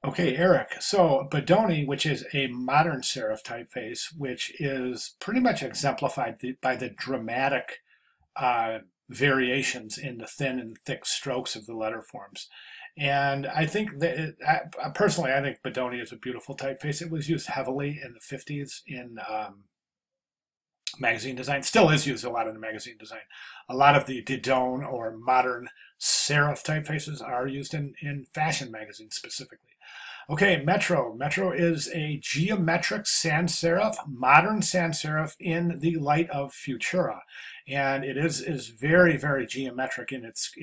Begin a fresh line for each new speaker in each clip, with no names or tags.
Okay, Eric. So Bodoni, which is a modern serif typeface, which is pretty much exemplified by the dramatic uh, variations in the thin and thick strokes of the letter forms. And I think that, personally, I think Bodoni is a beautiful typeface. It was used heavily in the 50s in magazine design, still is used a lot in the magazine design. A lot of the Didone or modern serif typefaces are used in fashion magazines specifically. Okay, Metro. Metro is a geometric sans serif, modern sans serif in the light of Futura. And it is very, very geometric in its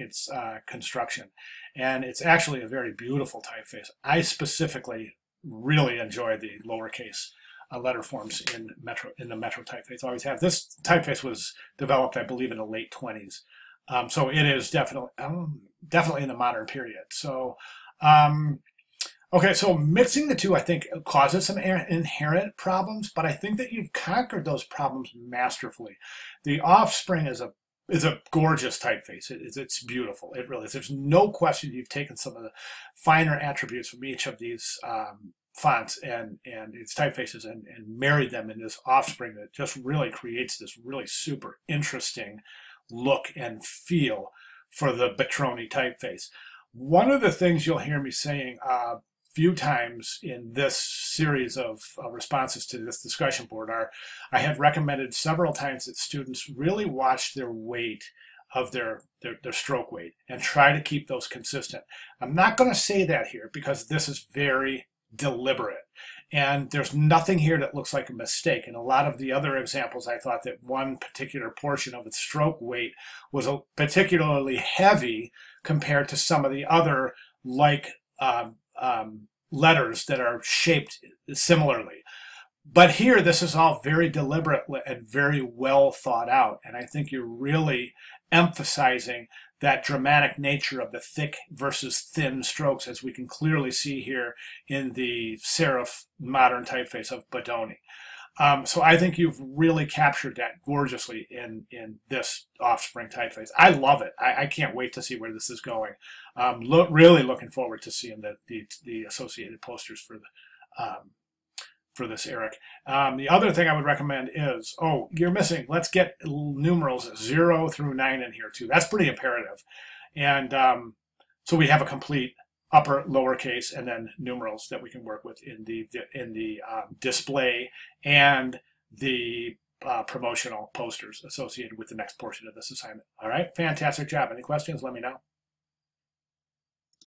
construction. And it's actually a very beautiful typeface. I specifically really enjoy the lowercase letter forms in the Metro typeface. Always have. This typeface was developed, I believe, in the late 20s. So it is definitely in the modern period. So okay, so mixing the two, I think, causes some inherent problems, but I think that you've conquered those problems masterfully. The Offspring is a gorgeous typeface. It's beautiful. It really is. There's no question you've taken some of the finer attributes from each of these fonts and its typefaces and married them in this Offspring that just really creates this really super interesting look and feel for the Botroni typeface. One of the things you'll hear me saying few times in this series of responses to this discussion board are, I have recommended several times that students really watch their weight of their stroke weight and try to keep those consistent. I'm not going to say that here because this is very deliberate. And there's nothing here that looks like a mistake. In a lot of the other examples, I thought that one particular portion of its stroke weight was particularly heavy compared to some of the other letters that are shaped similarly. But here, this is all very deliberate and very well thought out. And I think you're really emphasizing that dramatic nature of the thick versus thin strokes, as we can clearly see here in the serif modern typeface of Bodoni. So I think you've really captured that gorgeously in this Offspring typeface. I love it. I can't wait to see where this is going. Really looking forward to seeing the associated posters for this, Eric. The other thing I would recommend is, you're missing, let's get numerals 0 through 9 in here too. That's pretty imperative. And so we have a complete upper, lowercase, and then numerals that we can work with in the display and the promotional posters associated with the next portion of this assignment. All right, fantastic job. Any questions? Let me know.